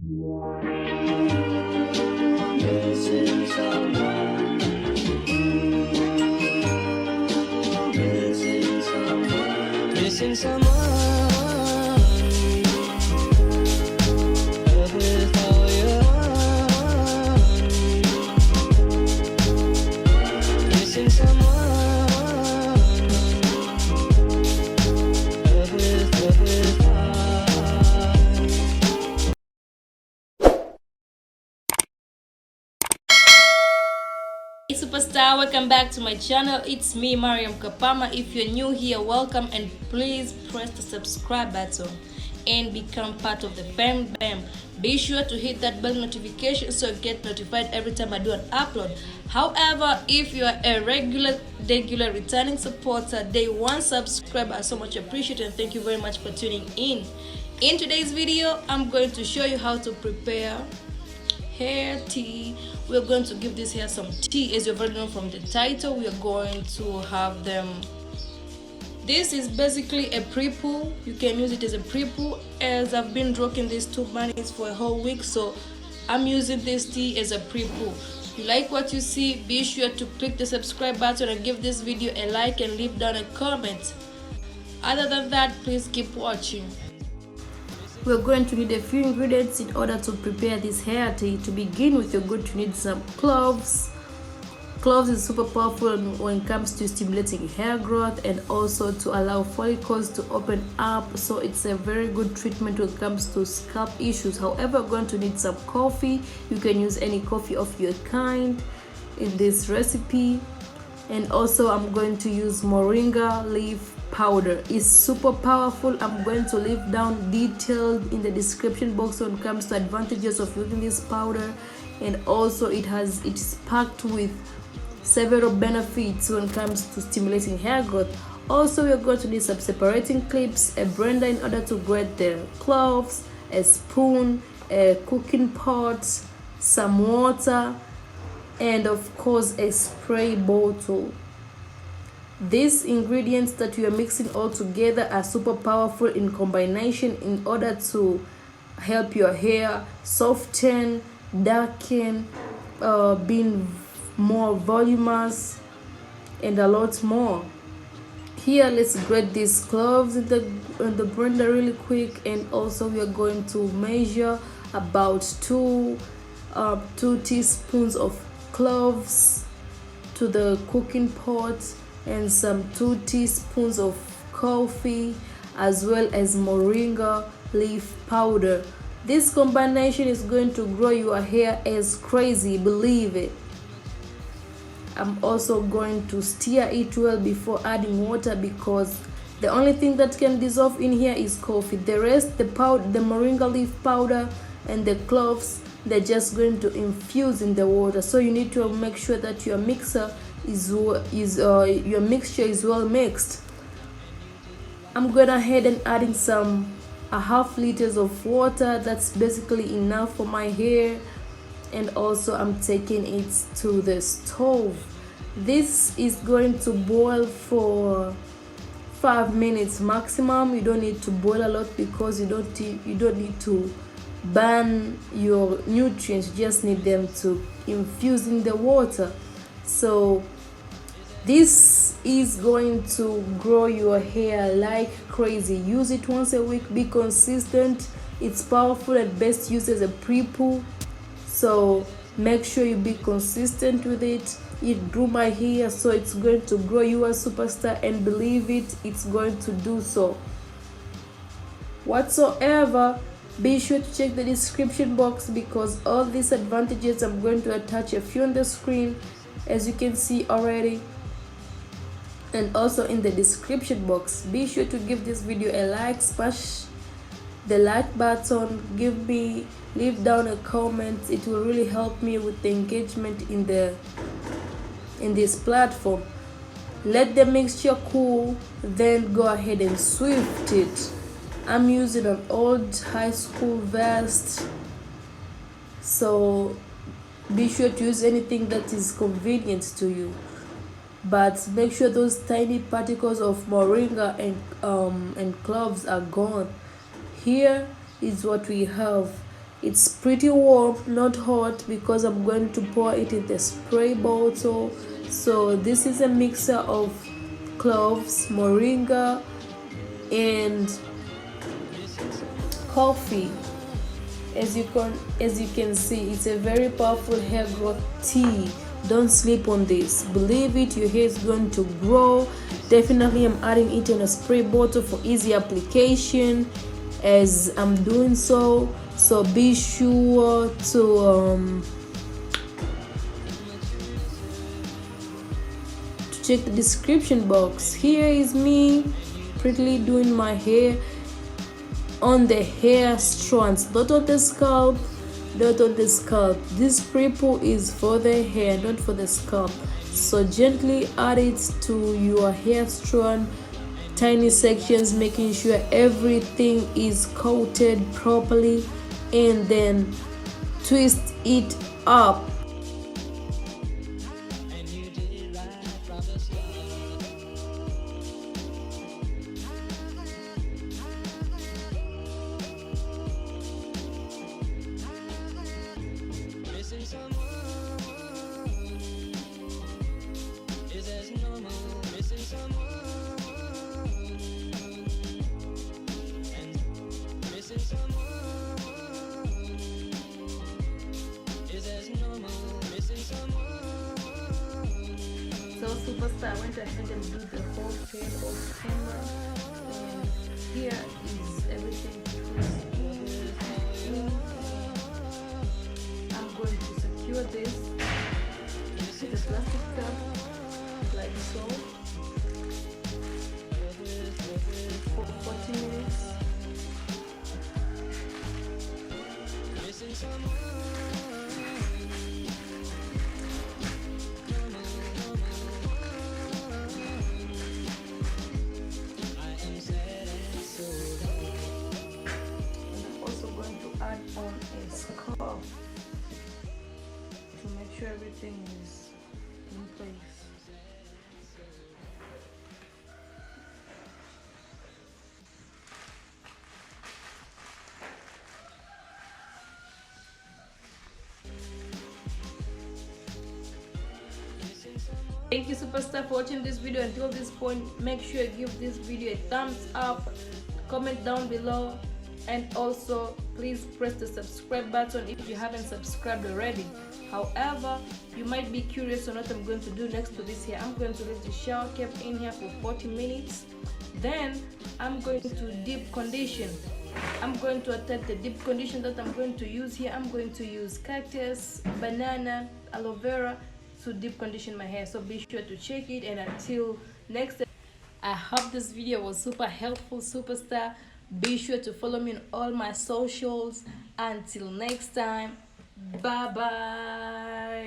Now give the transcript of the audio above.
Missing someone. Missing someone. Missing someone. Without you. Missing someone. Hey superstar, welcome back to my channel. It's me, Maryam Kapama. If you're new here, welcome, and please press the subscribe button and become part of the bam. Be sure to hit that bell notification so you get notified every time I do an upload. However, if you are a regular returning supporter, day one subscriber, I so much appreciate it, and thank you very much for tuning in. In today's video, I'm going to show you how to prepare hair tea. We're going to give this hair some tea. As you've already known from the title, we are going to have them. This is basically a pre-poo. You can use it as a pre-poo, as I've been rocking these two bunnies for a whole week, so I'm using this tea as a pre-poo. If you like what you see, be sure to click the subscribe button and give this video a like and leave down a comment. Other than that, please keep watching. We're going to need a few ingredients in order to prepare this hair tea. To begin with, you're going to need some cloves. Cloves is super powerful when it comes to stimulating hair growth and also to allow follicles to open up, so it's a very good treatment when it comes to scalp issues. However, we're going to need some coffee. You can use any coffee of your kind in this recipe. And also I'm going to use moringa leaf powder. It's super powerful. I'm going to leave down detailed in the description box when it comes to advantages of using this powder, and also it's packed with several benefits when it comes to stimulating hair growth. Also, we're going to need some separating clips, a blender in order to grate the cloves, a spoon, a cooking pot, some water, and of course a spray bottle. These ingredients that we are mixing all together are super powerful in combination in order to help your hair soften, darken, being more voluminous, and a lot more. Here, let's grate these cloves in the blender really quick, and also we are going to measure about two teaspoons of cloves to the cooking pot, and some 2 teaspoons of coffee, as well as moringa leaf powder. This combination is going to grow your hair as crazy, believe it. I'm also going to stir it well before adding water, because the only thing that can dissolve in here is coffee. The rest, the moringa leaf powder and the cloves, they're just going to infuse in the water. So you need to make sure that your mixture is well mixed. I'm going ahead and adding a half liters of water. That's basically enough for my hair. And also I'm taking it to the stove. This is going to boil for 5 minutes maximum. You don't need to boil a lot, because you don't need to burn your nutrients. You just need them to infuse in the water. So this is going to grow your hair like crazy. Use it once a week. Be consistent. It's powerful and best used as a pre-poo, so make sure you be consistent with it. It grew my hair, so it's going to grow you a superstar, and believe it, it's going to do so. Whatsoever, be sure to check the description box, because all these advantages, I'm going to attach a few on the screen, as you can see already, and also in the description box. Be sure to give this video a like, smash the like button, leave down a comment. It will really help me with the engagement in this platform. Let the mixture cool, then go ahead and swift it. I'm using an old high school vest, so be sure to use anything that is convenient to you, but make sure those tiny particles of moringa and cloves are gone. Here is what we have. It's pretty warm, not hot, because I'm going to pour it in the spray bottle. So this is a mixture of cloves, moringa, and coffee. As you can see, it's a very powerful hair growth tea. Don't sleep on this. Believe it, your hair is going to grow. Definitely I'm adding it in a spray bottle for easy application as I'm doing so. So be sure to check the description box. Here is me prettily doing my hair on the hair strands, not on the scalp, not on the scalp. This purple is for the hair, not for the scalp. So gently add it to your hair strand, tiny sections, making sure everything is coated properly, and then twist it up. Missing someone is as normal. Missing someone and missing someone is as normal. Missing someone. So superstar, I went ahead and do the whole fade off camera, and here is everything. I'm going to secure this with a plastic cup like so for 40 minutes. Missing someone. Add on a scarf to make sure everything is in place. Thank you superstar for watching this video until this point. Make sure you give this video a thumbs up, comment down below, and also please press the subscribe button if you haven't subscribed already. However, you might be curious on what I'm going to do next to this here. I'm going to leave the shower cap in here for 40 minutes. Then I'm going to deep condition. I'm going to attack the deep condition that I'm going to use here. I'm going to use cactus, banana, aloe vera to deep condition my hair. So be sure to check it, and until next time, I hope this video was super helpful, superstar. Be sure to follow me on all my socials. Until next time, bye bye.